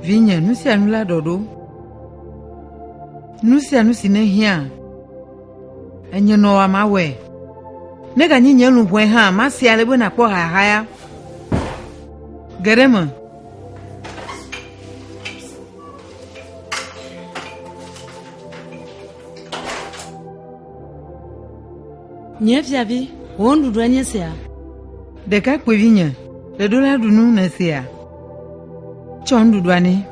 Vinya, nous si anula dodo. Nous si anu si ne hia. Enye no wa mawe. Nega nyi nyelu hwe ha, ma si alebo na po ha haya. Gerema. Nyefiabi, wondu dwanye sia. Deka kwe Vinya, le dola dunu na sia. Chondu dwane.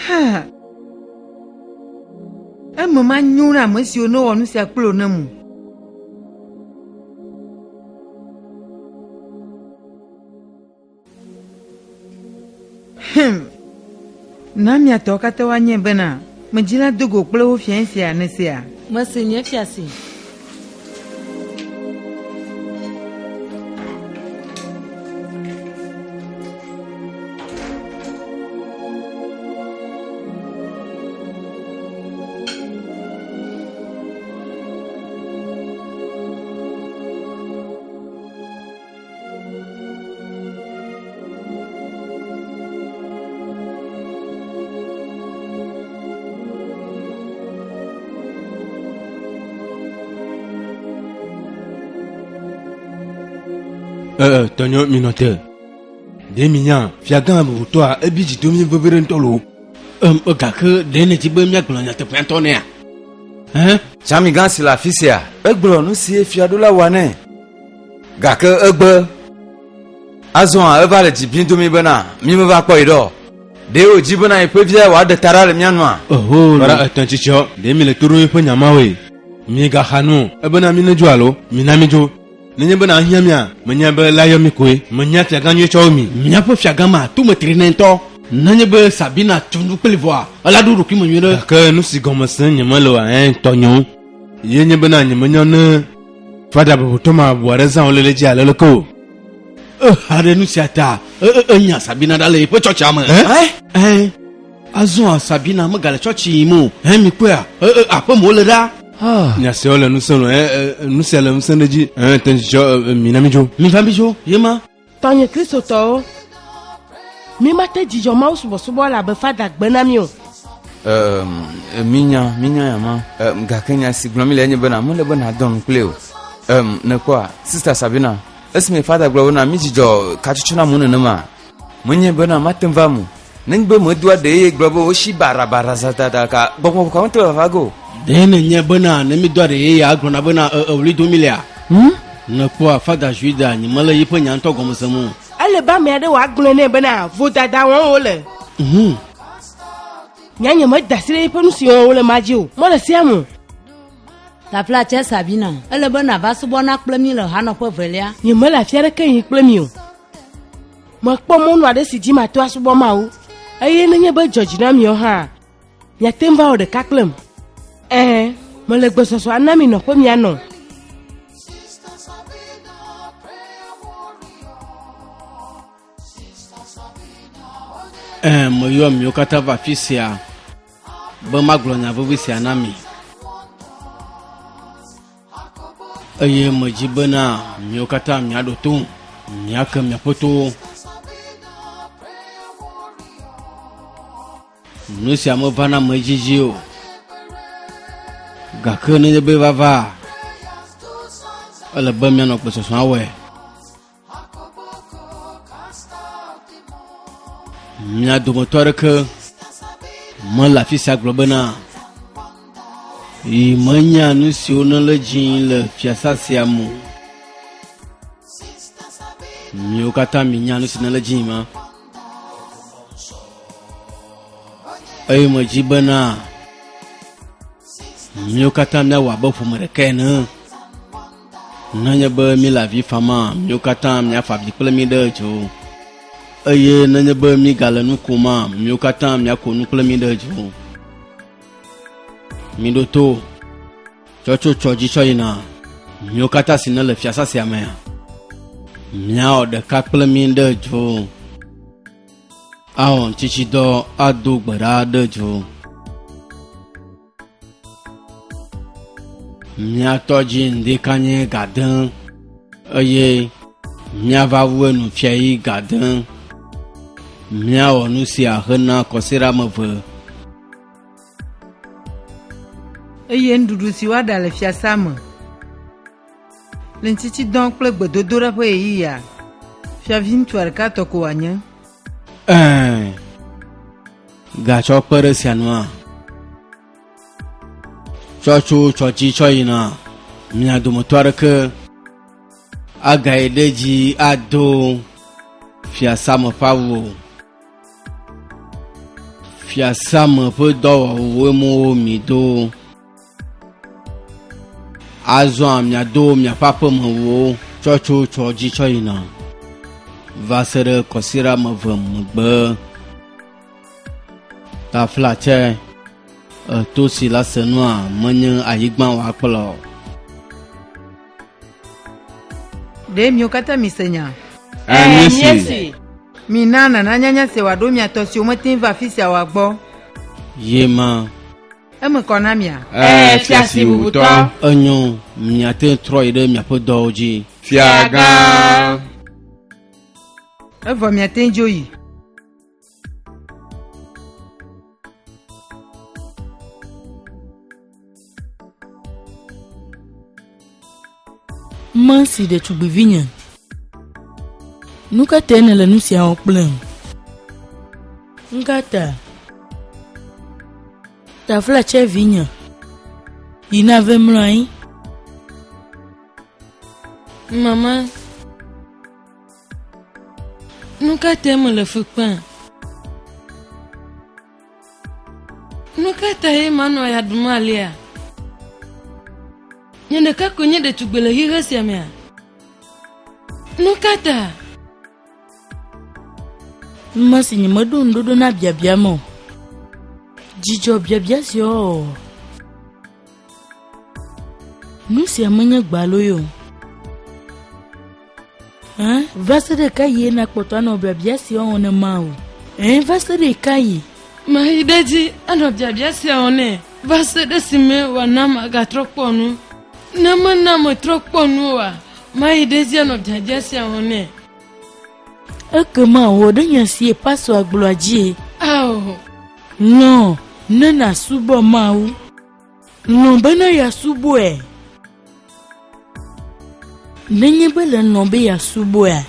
Ha. Mama nyuna monsieur no onu si akplo na mu. Na mi atoka te wanye bena. Majila dogo kplo wo fiansi anesia. Masi nyefiasi. Tonyo minote. De minya, fiagan bu toi e biji domi veveren tolo. Gake de ne ti be mi agbon nya te pentone a. Chami gan si la fisia. Egbro nu si fiado la wane. Gake egbe. Azon a eva le ti bin domi bena, mi me va ko ido. De o jibona e pe via wa de tara le mianwa. Oh, para atanchicho, de mi le turu e pe nyama we. Mi ga hanu, e bena mi ne jualo, mi na mi jo. Nenye bena hiamia, menya be layo mi kwe, menya fiagan ye chomi, menya po fiagan ma tu me trinento. Nenye be Sabina chundu pelvoa, ala duru ki monyure. Ka nu si gomasen nyamalo tonyo. Ye nye bena nyamenya ne fada bo toma boareza oleleji aleleko. Hare nu si ata, nya Sabina dale po chocha ma. Azon Sabina magala chochi mu, mi kwe apo mo le da. Nyase ole nuselo nusele msendeji tenjo minamijo mifambijo yema Tonye Kristo to mi mate jijo ma usubo la be fada gbena mi o minya ya ma ga kenya siglomi le nyebe na mo le bana don play ne kwa sister Sabina esme fada glo na mi jijo kachuchuna mu ne ma munye bana matemva mu nengbe mo dua de glo o shi barabara zata ka bomo ka onto vago dene nye bena ne mi dore ye ya grona bena oli 2000 na kwa fada juida ni mala yipo nya nto gomusemu ale ba me ade wa gbon ne bena voda da won ole nyanya ma dasire yipo nu si won ole maji o mo le siamu La plache Sabina, ele bena ba subo na kplemi le hano po velia. Ni me la fiare kan yi kplemi o mo po mo nu ade si ji ma to asubo ma o aye ne nye be George na mi o ha ya temva o de kaklem mo le gbesoso anami no po mi ano mo yo mi okata va fisia ba maglonya vovisi anami aye mo jibena mi okata mi adoto mi aka mi poto no si amo vana mo jijio gake ne be vava ala ba mi no kpeso so awe mi adu motor ke mo la fi sa globana i manya no si ona le jin le fiasa siamu mi okata mi nya no si na le jin ma ay mo jibana mi okata na wa ba fu mere ken Nanya be mi la vi fama, mi okata mi afabi kple mi de dzo. Eye nanya be mi gale nu kuma, mi okata mi akonu kple mi de dzo. Mi do to. Chocho choji choyina. Mi okata si ne le fiasa sia me. Miao de ka kple mi de dzo. Awon chichi do ado gbera de dzo. Mia toji ndekanye gaden. Eye mia va wenu fiai gaden. Mia onu si ahena kosira meve. eye ndudu si wa da le fiasa me le ntiti don kple gbedodora ƒe yiya fiavi ŋutsu ɖeka tɔ ko wanye gatsɔ kpe ɖe sia nua tsɔtso tsɔtsi tsɔ yina mia dometɔ aɖeke agayi ɖe dzi ado fiasa me ƒe awu fiasa me ƒe dɔwɔwuwoe mo mi do azɔ miado miaƒe aƒemewo tsɔtso tsɔdzi tsɔ yina va se ɖe kɔsira meve megbe tafla tse to si la se nua menye anyigba woakplɔ ɖe miwo katã mi se nya miesi. mi na nananyanya se wòaɖo mia tɔ siwo mete va afi sia wòagbɔ ye ma eme kɔ na mia fiasi bubutɔ. enyo miate trɔ yi ɖe miaƒe dɔwo dzi Fia gã. evɔ miate dzo yi Mansi de tugbivinye. Nuka tene le nu siawo kplem. Ngata. Tafla che vinye. Yina ve mlɔ anyi. Mama, nuka teme le fukpa. Nuka ta ye mano ya dumalia. Nye ɖeka ko nye ɖetugbe le xixe sia mea. Nuka ta? Mansi nye meɖo ŋuɖoɖo na biabia me o. Dzidzɔ biabia sio. Nu sia menye gbalo yo. Va se ɖe ka yi na kpɔtɔ anɔ biabia sio wɔne ma o. Va se ɖe ka yi. Ma yi ɖe dzi anɔ biabia sia wɔnɛ. Va se ɖe si me wòana magatrɔ kpɔ nu. Ne mena metrɔ kpɔ nu oa, ma yi ɖe dzi anɔ biabia sia wɔnɛ. Ekema wò ɖe nye si paso agblɔa dzi. Ao. Lɔ̃ ne nasubɔ Mawu. Lɔ̃ bena yeasubɔe. Nenye be le lɔ̃ be yeasubɔea,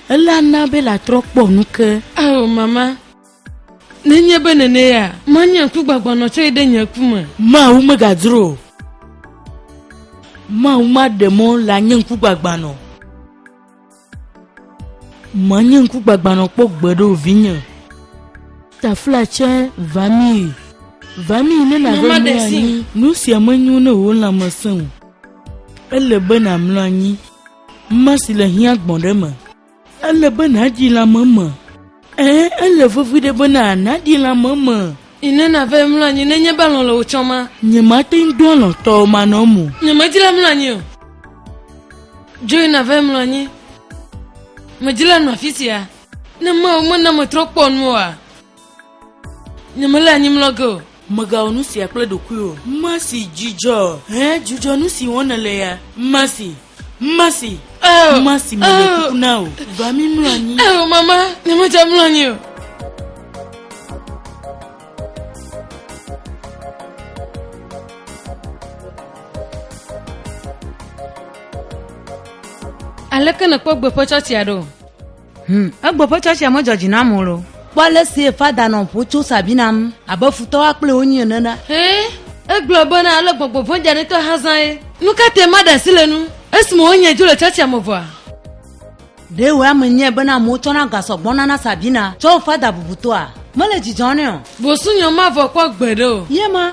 ela na be latrɔ kpɔ nu ke. Ao mama. Nenye be nene ya, ma nye ŋkugbagbanɔ tsɔ yi ɖe nye kume. Mawu megadzro. Mawu maɖe mɔ le anye ŋkugbagbanɔ. Manye ŋkugbagbanɔ kpɔ gbe ɖo vinye. Tafla tse vami ne na be mlɔ anyi. Nu sia menyo ne wo lãme se o. Ele be na mlɔ anyi. Mansi le hiã gbɔn ɖe me. Ele be na ɖi lãme me. Ele vevi ɖe be na ɖi lãme me. Ine na ve mlɔ anyi nenye be alɔ le wò tsɔm ma. Nye mate ŋu do alɔtɔ manɔ mo. Nye medzi le mlɔ anyi o. Dzo na ve mlɔ anyi. Medzi le nɔ afi sia. Ne Mawu mena metrɔ kpɔ nu oa, nye mele anyi mlɔ ge o. Megawɔ nu sia kple ɖokui o. Mansi dzidzɔ. Dzidzɔ nu si wɔne le ya. Mansi. Mansi mele kuku na o. Va mi mlɔ anyi. Mama, nye medze mlɔ anyi o. Aleke ne kpɔ gbeƒe tsɔtsia ɖo? egbeƒe tsɔtsia medzɔdzi na mo lo Kpɔ le sie fada nɔ ƒo tso Sabina ŋu abe futɔwo kple wo nyi ene na. Egblɔ bena ale gbɔgbɔ vɔ̃ dzaɖetɔ hã zã ye. Nu ka te ma ɖe asi le nu? Esime wonye dzo le tsɔtsia me vɔa. Ɖe wo ame nye bena amewo tsɔna gasɔ gbɔna na Sabina tsɔ wo fada bubutɔa. Mele dzidzɔ nɛ o. Bosunyɔ ma vɔ kpɔ gbe ɖe o. Ye ma.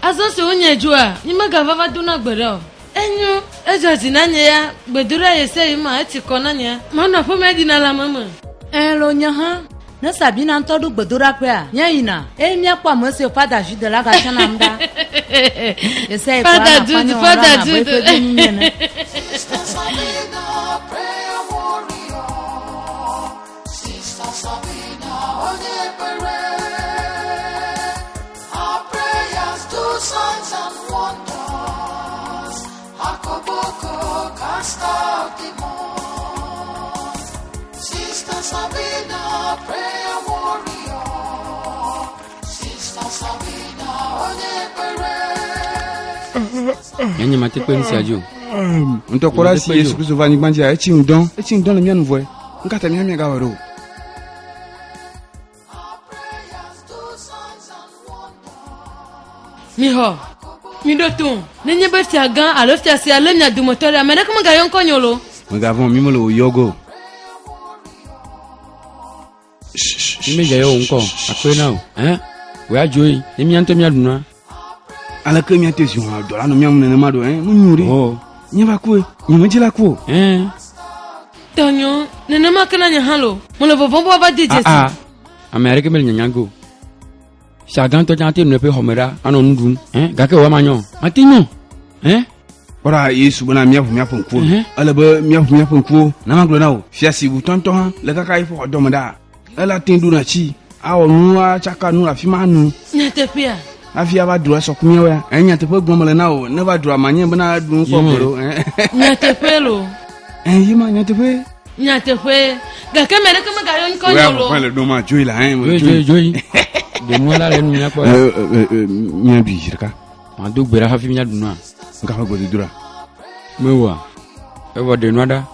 Azɔ si wonye dzoa, nyi megava va dona gbe ɖe o. Enyo. George nanya bedura yese ma eti konanya. Mana po me di na la mama. Lo nya ha. Na Sabina ntodu gbedora pe a. Nya ina. Mi akwa mo se fada jude la ga chana mda. Yese kwa na Father Jude. Sister Sabina, prayer warrior. Sister Sabina, our prayers do signs and wonders. Akoboko cast out demons. Sister Sabina, prayer warrior. Sister Sabina, Yanyi matekwe nsiajo. Ntokora si Yesu Kristo va nyigbanji a echi ndon le mianu voe. Nkata mi ga waro. Miho. Midoton. Nenye beti agan alofti asi alemnya du motori amene kuma ga yon konyolo. Nga von mimolo yogo. Ime jayo unko. Akwe now. We ajoyi. Nemi anto mi aduna. Ala ke mi atesi on do la no mi amune na mado munyuri. Oh. Nyeba ku. Nyimejila ku. Tonyo, nene makana nya halo. Molo bobombo ba DJ. America mel nyanyago. Shagan to jante no pe homera ano ndun. Gake wa manyo. Matinyo. Ora Yesu bona mi afu nku. Ala ba mi afu nku. Na maglo na o. Fiasi bu tonto han. Le kaka ifo do mda. Ala tindu na chi. Awo nuwa chaka nu afima nu. Nyatepia. Afia ba dura sokumia wa. Enya tepe gbomole na o. Ne ba dura manye bana dun fo boro. Nyatepelo. Yima nyatepe. Nyatepe. Gake mere kuma ga yon konyolo. Ouais, le doma joy la joy. De moi la nu nya kwa. Nya bi jirka. Ma do gbera hafi nya duna. Nga fa go dura. Mewa. Ewa de nwada.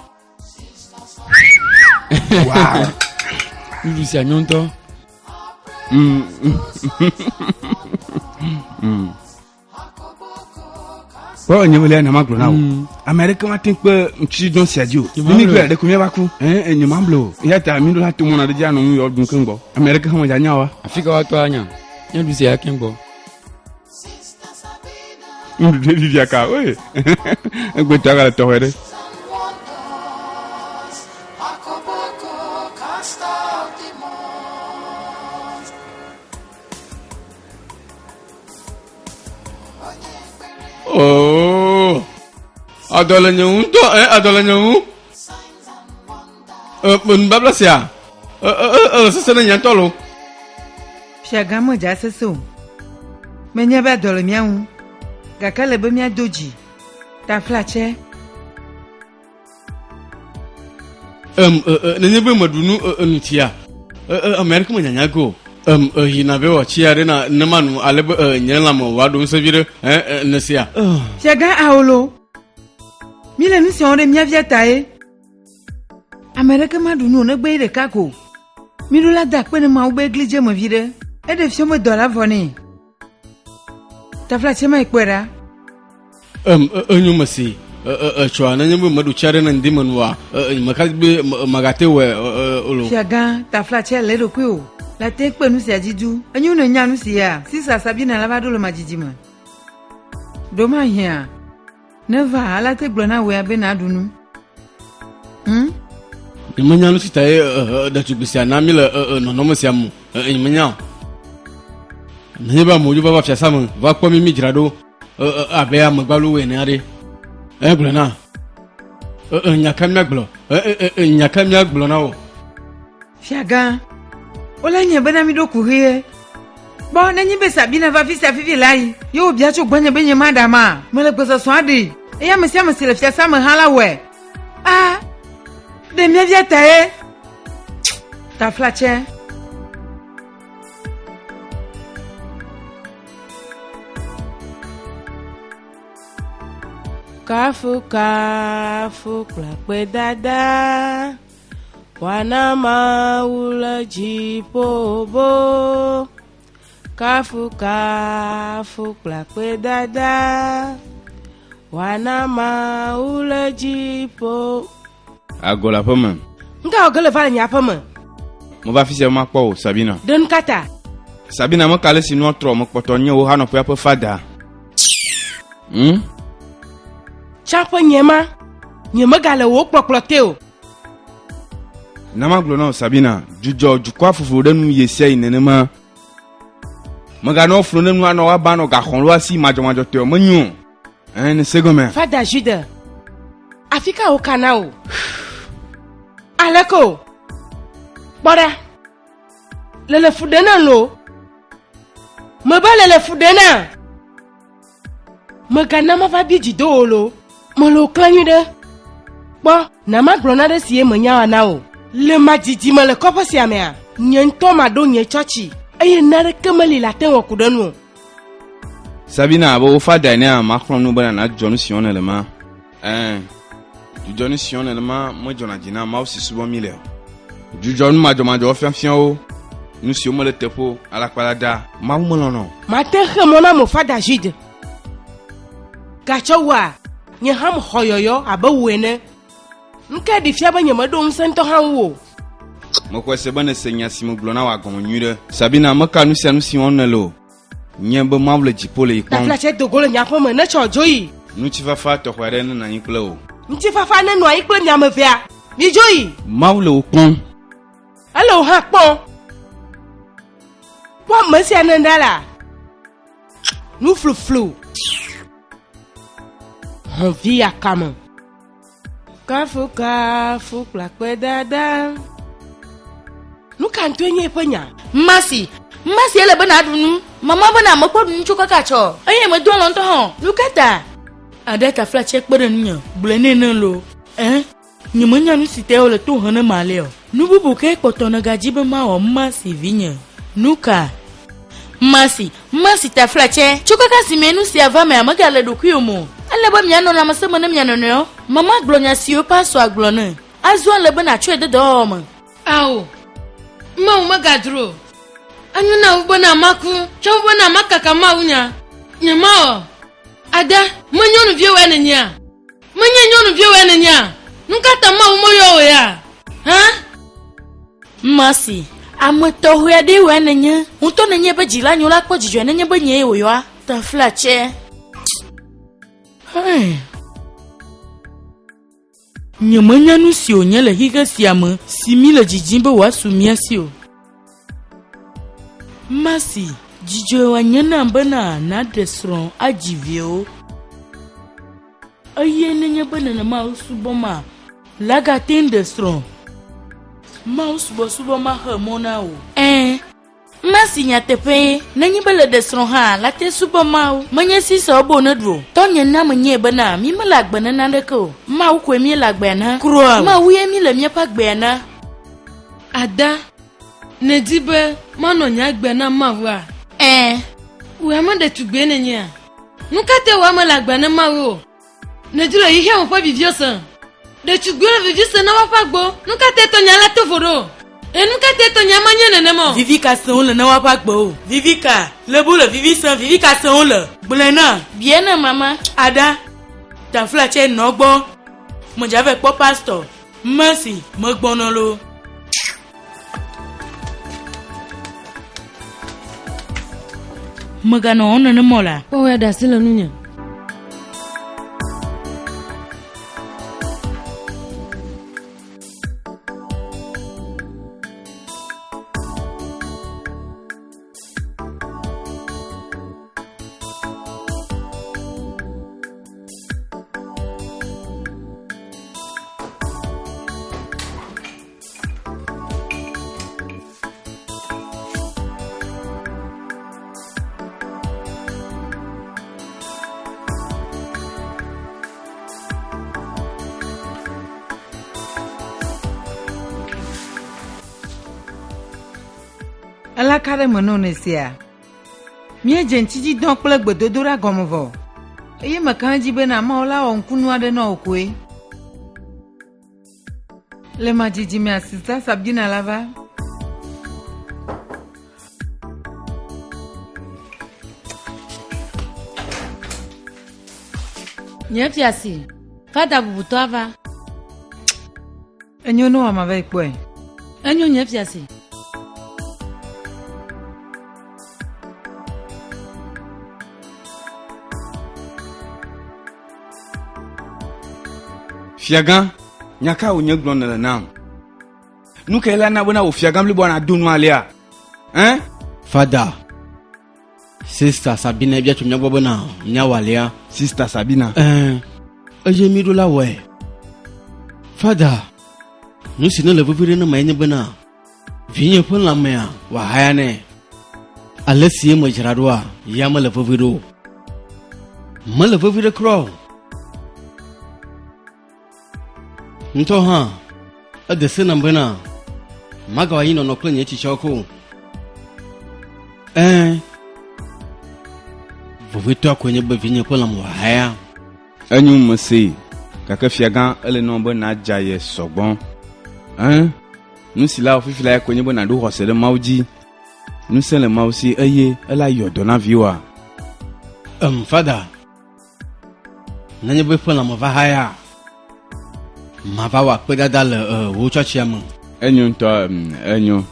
Wow. Ni si anyonto. Wa nyemele na maglo na o. America ma tin pe nchi don siadio. Ni gbe de kumia baku. Enyi mamblo. Ya ta mi do la to mona de ja no yo dun kengo. America ha mo ja nya wa. Afrika wa to anya. Nya du si ya kengo. De vivia ka. Oye. Egbe ta ga to wede. Oh, adolanya unto adolanya un. Mbabla sia. Sasa na nyantolo. Fiagamo ja seso. Menya ba dole miau. Gakale be mia doji. Ta flache. Nenye be madunu nutia. America manyanyago. Hina be wa chiare na namanu alebe nyela mo wadu nsevire nesia. Fiaga aolo. Mile nusi onre mia viatae. America madunu ne gbe ire kako. Mirula da pe ne ma ugbe glije mo vire. E de fio mo dola voni. Ta flache ma ikwera. Enyu masi. Chwa na nyembe madu chiare na ndimanwa. Makazbe magate we olo. Fiaga ta flache le roku. La tek pe nous si adiju. Anyu no nya nous si ya. Si sa Sabina la ba do le majijima. Doma hia. Ne va ala te glona we abe na dunu. Imanya no sita da tubisia na mi le no no mosiamu. Imanya. Ne ba mo ju ba fia sam. Va kwa mi jirado. Abe amagbalu we na ade. Glona. Nyakamia glo. Nyakamia glo na o. Fiaga. Ola nye bana mi do kurie. Bon na nyibe Sabina va fi sa fi lai. Yo bia cho gbanya benye madama. Mele pesa swadi. E ya mesia mesile fia sa hala we. De mi via tae. Ta flache. Kafu klakwe dada. Wana maula jipobo. Kafu klakwe dada. Wana maula jipo. Agola pama. Nga ogole vale nya pama. Mo ba fisi ma po Sabina. Don kata. Sabina mo kale si no tro mo poto nye wo ha no po fada. Chapo nyema. Nyema gale wo kpokplote o. Nama glo no Sabina, jujo jukwa fufu de nu yesia inenema. Maga no flo ne nu ano wa ba no ga khon lo asi majo te o manyu. Ne segome. Fada Jude. Afika o kana o. Aleko. Bora. Lele fudena lo. Maba lele fudena. Maga nama va bi jido lo. Molo klanyu de. Bo, nama glona de siye manya na o. Le majiji me le kopo si amea. Nyento ma do nye chochi. Eye nare kemeli la ten wakudanu. Sabina abo fada ne a makron no bana na jonu sion elema. Du jonu sion elema mo jona jina ma osi subo mile. Du jonu majo fian o. Nu si o mo le tepo ala palada. Ma mo lono. Ma te khemona mo fada Jude. Gachowa. Nye ham hoyoyo abawene. Nka di fia ba nyama do nsento hanwo. Moko se bana senya simo glona wa gon nyure. Sabina maka nu si onelo. Nyembe mawle jipole ikon. Ta flache dogolo nyapo me na chojoyi. Nu ti fa fa to kwere na yinkle o. Nti fa fa na no ayikle nyama via. Mi joyi. Mawle okon. Hello ha pon. Wa mesi anandala. Nu flu. On vit à Cameroun. Kafu klakwe dada. Nu kan twenye penya. Masi ele bana dunu. Mama bana makpo dunu chuka kacho. Aye me do lon to han. Lukata. Adeta fla check bere nya. Blene na lo. Nyemanya nu site ole to hana maleo. Nu bubu ke kpotona gajibe ma o masi vinya. Nuka. Masi ta fla che. Chuka kasi menu si ava me amagale do kuyomo. Aleba miano na masema na miano no. Mama glonya si pa so aglona. Azu aleba na chwe de dom. Awo. Ma uma gadro. Anu na ubo na maku. Cho ubo na makaka ma unya. Nyama o. Ada, manyonu vie we nenya. Manyonu vie we nenya. Nukata ma umo yo ya. Ha? Masi, amoto huya de we nenya. Unto nenya ba jila nyola ko jijwe nenya ba nye yo ya. Ta flache. Nyamanya nu si o nyele higa siama simile jijimbe wa sumia si o. Masi, jijo wa nyana mbana na desron ajivio. Aye nenya bana na ma usuboma. Laga ten desron. Ma usuboma hormona o. Masi nyatepe nanyi bele desron ha la te suboma o. Manya si so bo na dro. Tonya na manye bana mi malagba na ndeko. Ma ukwe mi lagba na. Kuro. Ma uye mi le mi pagba na. Ada. Nedibe mano nyagba na mawa. We amande tugbe nenya. Nukate wa malagba na mawo. Nediro ihe on pa viviosan. De tugbe viviosan na wa pagbo. Nukate to nyala to foro. Nukate to nyamanya nenemo. Vivika son le na wa pagbo. Vivika, le boule vivisan vivika son le. Bulena, bien mama. Ada. Ta flache nogbo. Mo jave po pastor. Mercy, mo gbono lo. Magano ona na mola. Owe da sila nunya. Ala kare mono nesia. Mie jentiji don kple gbedodora gomovo. Eye mekanji be na maola onkunu ade na okwe. Le majiji mi asista Sabina lava. Nyefiasi. Fada bubuto ava. Enyo no amave ikwe. Enyo nyefiasi. Fiagan, nyaka o nyeglon na nam. Nuka ela na bona o fiagan li bona dunu alia. Hein? Fada. Sister Sabina bia tumnya bobona nya walia. Sister Sabina. Aje mi do la we. Fada. Nu sino le vivire na manye bana. Vinye pon la mea wa haya ne. Alesi mo jiradwa ya mala viviro. Mala vivire kro. Nto ha. Adese na mbana. Maga wa yino no klenye chichoko. Vovito kwenye bevinye pon la mo haya. Anyu mose. Kaka fiagan ele nomba na jaye sogbon. Hein? Nous si là ofifi la kwenye bona do hosele mauji. Nous c'est le mausi eye ela yodo na viwa. Fada. Nanye be pon la mo va haya. Ma va wa kweda dal wo church ya mo. Enyo nto enyo.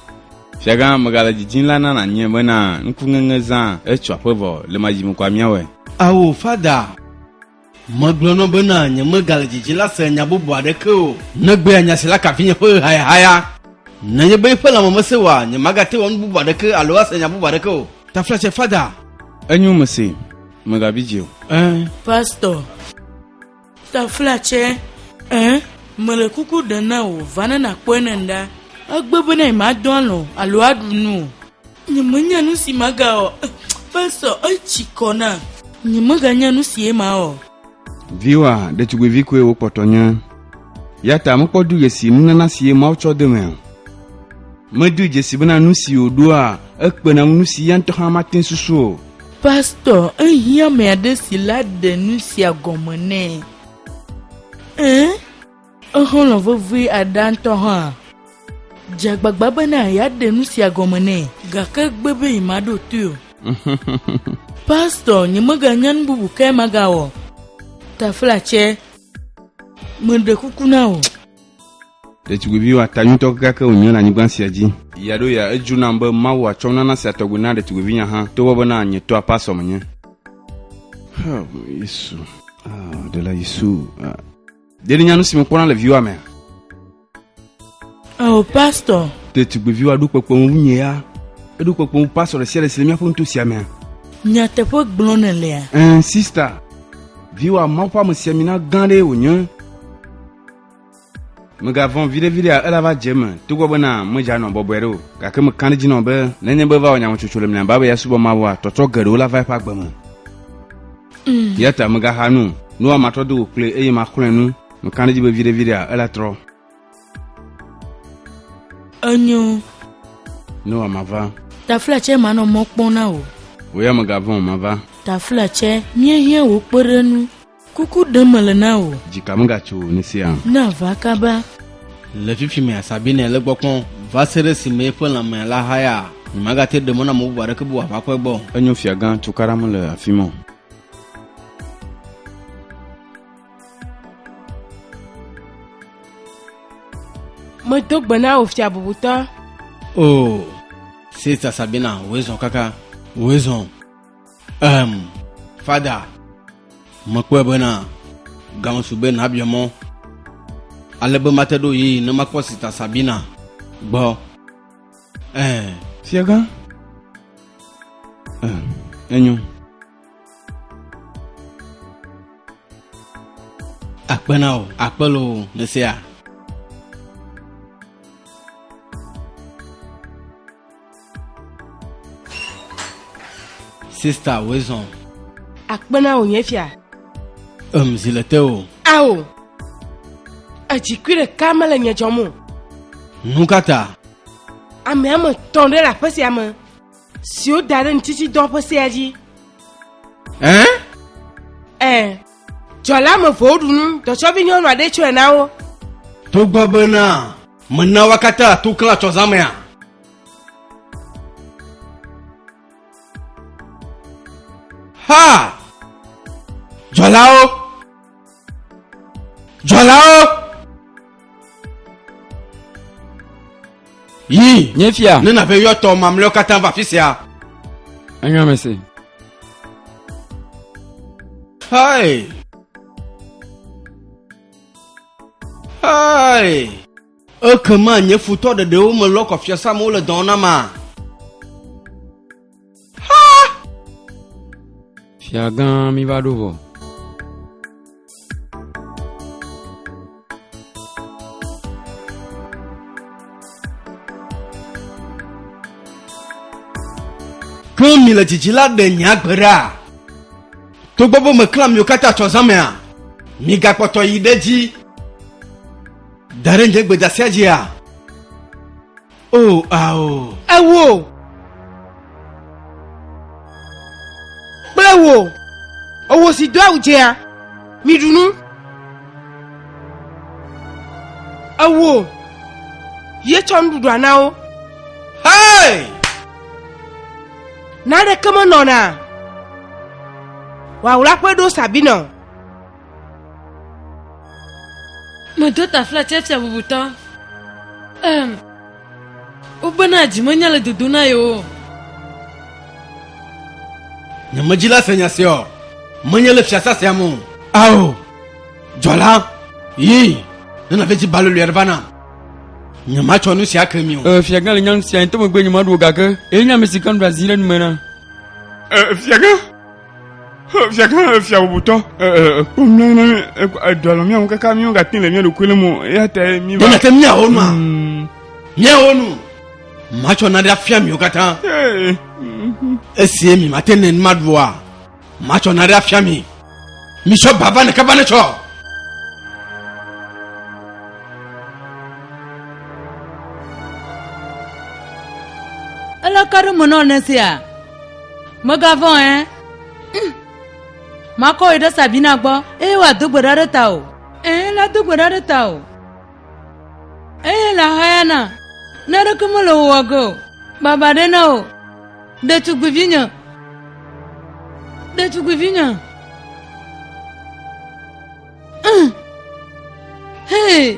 Fiagan magala jijin la na nye bona nkungenge zan e chwapevo le majimu kwa miawe. Awo fada. Maglono bena nya magal jijila se nya bubu adeko. Nagbe anya sila ka finye pe haya. Nanye be pela mo mesewa nya magate won bubu adeko alowa se nya bubu adeko. Ta flash fada. Enyo mose magabijio. Pastor. Ta flache. Mele kuku dana o vana na kwenenda. Agbebe na ma donlo alo adunu. Nyemanya nu si maga o. Pastor chikona. Nyemaga nya nu si ema o. Viwa de tugwe vikwe wo potonya. Yata mko duge si nana si ema ocho deme. Medu je si bana nu si odua ekpe na nu si yanto ha matin susu. Pastor hiya me ade si la de nu si agomene. On va voir adanto ha. Jagbagba bana ya de nu si agomene. Gaka gbebe imado tu. Pastor nyemaga nyan bubu ke magawo. Ta flache mwende kukunao de tugwe wa tanyuto kaka onyo na nyigwansi aji yado ya eju namba mawa chona na sa toguna de tugwe nya ha to wobona anye to apaso mnye Yesu de la Yesu de nyanu simi kona le viwa me pastor de tugwe wa du popo munye ya edu popo pastor le silemia fo ntosia me nyate po glonele sister viwa mapa musiamina gande onyo Megavon vile ala va jema tugo bona moja no bobero ka ke me kanji no be nenye be va onya chuchule mna baba ya subo mawa toto gero la va pa gbama yata mega hanu no amato do kle e ma klenu me kanji be vile ala tro anyo no amava ta flache mano mokpona o oya megavon mava ta flache nye wo porenu kuku demele na o jika mga chu nisia na vakaba le fifi me Sabina le gbokon va sere si me pon la me la haya magate de mona mo bare ke bo fa ko bo enyo fiagan tukara mo le afimo mo dogbana o fia bubuta Sister Sabina wezon kaka wezon fada makwe bana gamu sube na biamo alebo matedo yi na makwa Sister Sabina bo fiaga enyo akpenao akpelo nesia Sister wezon akpena o nyefia zileteo awo ajikwire kamala nyajomo nukata ame ame tonde la pesi ame si o dare ntiti don pesi aji jola me vodunu to chobi nyono ade chwe nawo to gbabena mna wakata to kla chozamya ha Jolao yi Nyefia ne na ve yo to mamle kata va fisia anya mese hai Hey, comment nye foutu de où me lock of yasa mo le don ma. Fiagan mi va d'ouvre. Comme il a dit là de nyagbera. To bobo me clam yo kata chozamea. Mi ga poto ideji. Darenje gbeda siajia. Oh, ao. Awo. Blewo. Owo si do awujea. Mi dunu. Awo. Ye chondu anao. Hey! Nade kama nona. Wa ulakwe do Sabina. Me do ta fla chef ya bubuta. Ubana jimonya le duduna yo. Nyamajila senya sio. Manya le fiasa siamu. Ao. Jola. Yi. Nana veti balo lu ervana. Nyamacho nu sia kremio. Fiagan le nyam sia ntomo gbe nyama do gake. E nyam sikan Brazil nu mena. Fiagan. Fiagan fia buto. Dolo mi amka ka mi ngatin le mi do kwele mo. Ya te mi ba. Dona te mia onu a. Mia onu. Macho na da fia mi okata. Esie mi matene madvoa. Macho na da fia mi. Mi sho baba ne kabane cho. Ala karu mono nesia. Magavon Mako ida Sabina gbo. Wa dugbera de ta o. La dugbera de ta o. La hayana. Na de kumo lo wago. Baba de na o. De tu gvivinha. De tu gvivinha. Hey.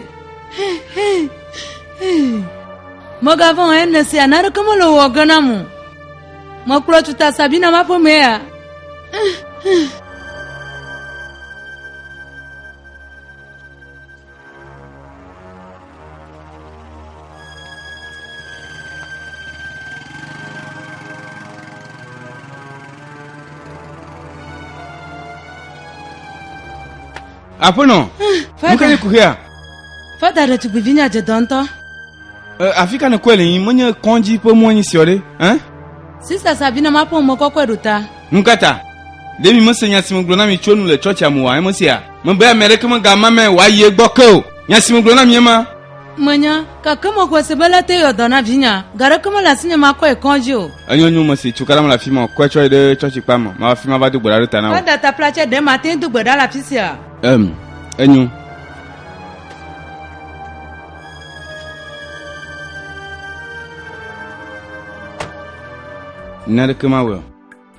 Magavon nesia na de kumo lo wago na mu. Maklo tuta Sabina mapomea. Apono. Muka ni kuhia. Fada de tu gvivinha de donto. Afika na kwele mwenye konji po mwenye siore, hein? Sister Sabina mapo moko kweruta. Nkata. Demi mo senya simuglo na mi chonu le church amuwa mo sia. Mo be America mo ga mama wa ye gboko. Nya simuglo na mi ma. Manya, kakamo kwa sebala te yo dona vinya. Gara kama la sinya mako e konjo. Anyo nyu mo si chukala mo la fimo kwa choi de church pa mo. Ma fima ba du gbara ta na. Fada ta plache de matin du gbada la pisia. Anyo. Nade kema we.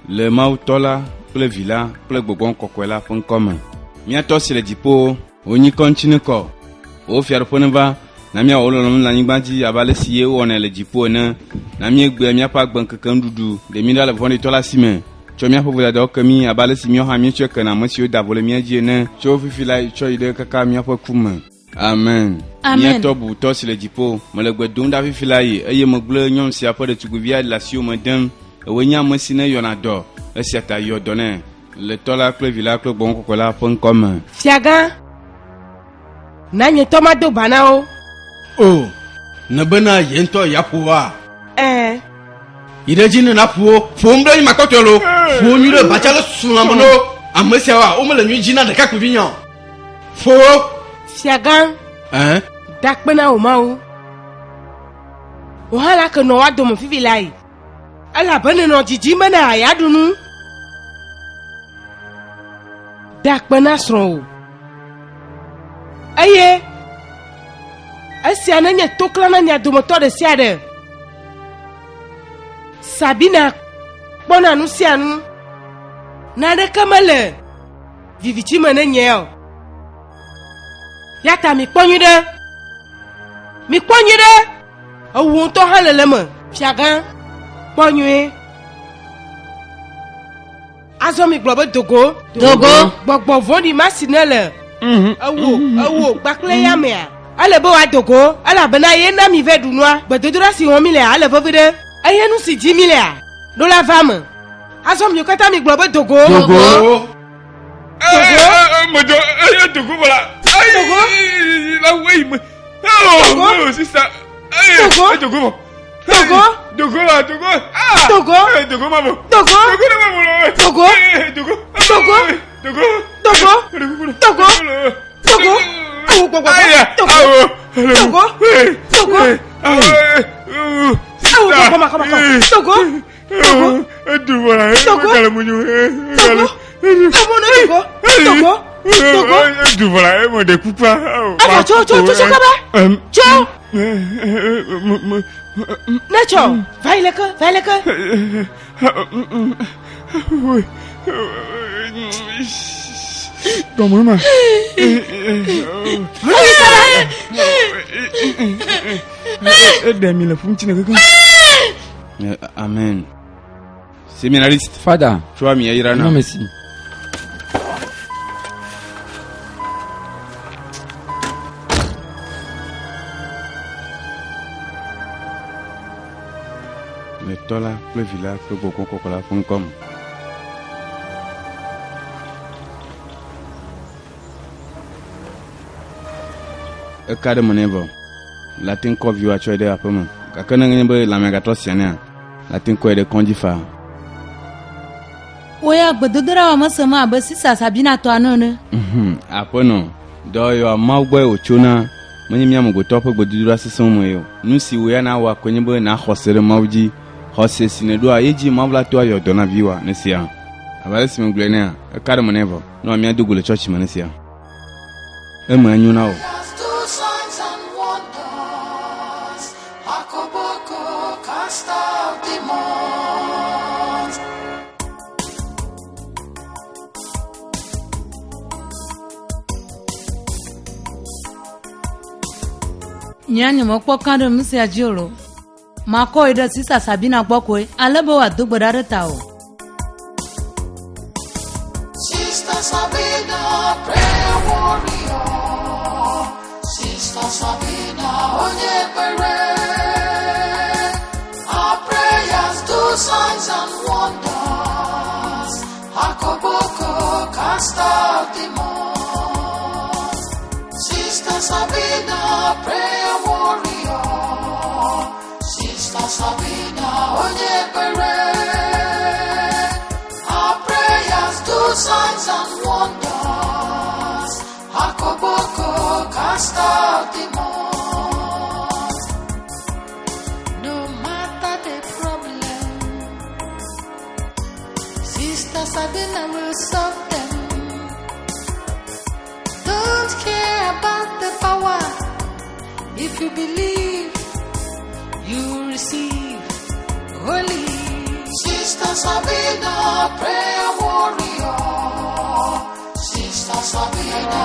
Le mau tola, le villa, le gbogbo kokwela fun comme. Mia to si le dipo, oni continue ko. O fiar poneva, na mia olo na nyigbanji abale siye wona le dipo na. Na mia gbe mia pa gban kankan dudu, de mi da le voni tola sime. Cho mia po vula do kami abale si mio ha mi cheke na monsieur davole mia ji na. Cho fifi la cho ide kaka mia po kuma. Amen. Mia to bu to si le dipo, mo le gbe dunda fifi la yi, eye mo gble nyom si apo de tuguvia de la sio mo dem. Wenya mosine yonado esiata yodone le tola kle villa kle bon kokola fon comme Fiagan. Nanye tomado banao. Oh, na bana yento yapuwa. Idejine na puo, fombre ni makotolo. Fo nyure bachalo sunamono. Amesia wa o mele nyina de kakuvinyo. Fo Fiagan. Dakpena o mau. O hala ke no wado mo fivilai. Ala bane no jiji mana ya dunu. Dakpena sro. Aye. Asi ananya tokla na nya do moto de siade. Sabina bona nu sianu. Na de kamale. Viviti mane nyeo. Yata mi ponyu de. Mi ponyu de. Owu to halele mo. Fiagan. Ponyu. Azo mi globe dogo. Gbogbo vodi masinele. Awo, gbakle ya mea. ale bo wa dogo ala bana ye na mi ve dunwa gbedodora si won mi le ale vovide eye nu si ji mi le a do la femme aso mi kata mi gbo be dogo Dogo. Mojo, dogo voilà. Dogo. La oui, mais. Dogo. Oh, c'est ça. Dogo. Dogo. Dogo. Dogo là, dogo. Ah. Dogo. Dogo maman. Dogo. Dogo na maman. Dogo. Dogo. Dogo. Dogo. Dogo. Dogo. Dogo. Awo gbogbo. Dogo. Dogo. Dogo. Awo gbogbo ma kama kama. Dogo. Dogo. Dogo là. Dogo. Kala munyo. Dogo. Amo na dogo. Dogo. Dogo. Dogo là, mo de coupa. Aba cho kaba. Cho. Nacho. Vai leka. Comment maman? Demi la fontina kaka. Amen. Séminariste. Father. Toi, mi yira Non, na. merci. Le tola, le village, le bokon kokola fon comme. E ka de monevo. Latin ko viwa chwe de apoma. Ka kana ngebe la mega to siania. Latin ko de konjifa. Oya gbedodora wa masama ba sisa Sabina to anone. Apono. Do yo mawgbe ochona. Mwenye miamu go topo gbedudura sison mo yo. Nusi we na wa kwenyebe na khosere mawji. Khose sinedo ayeji mawla to ayo dona viwa nesia. Abale simglenia. E ka de monevo. No mi adugo le church manesia. E mo anyu na o. Just do signs and wonders. Akoboko cast out demons. Nyanya mo kpokan do mi se ajiro. Ma ko ida sisa Sabina gboko alebo wa dogbodare ta o. Sister Sabina, prayer warrior. Sister Sabina, Onyekere. Our prayers do signs and wonders. Akoboko cast out demons. Sister Sabina, prayer warrior. Sister Sabina, Onyekere. Our prayers do signs and wonders. Akoboko cast out demons. No matter the problem, Sister Sabina will solve them. Don't care about the power. If you believe, you receive. Holy Sister Sabina, prayer warrior. Sister Sabina,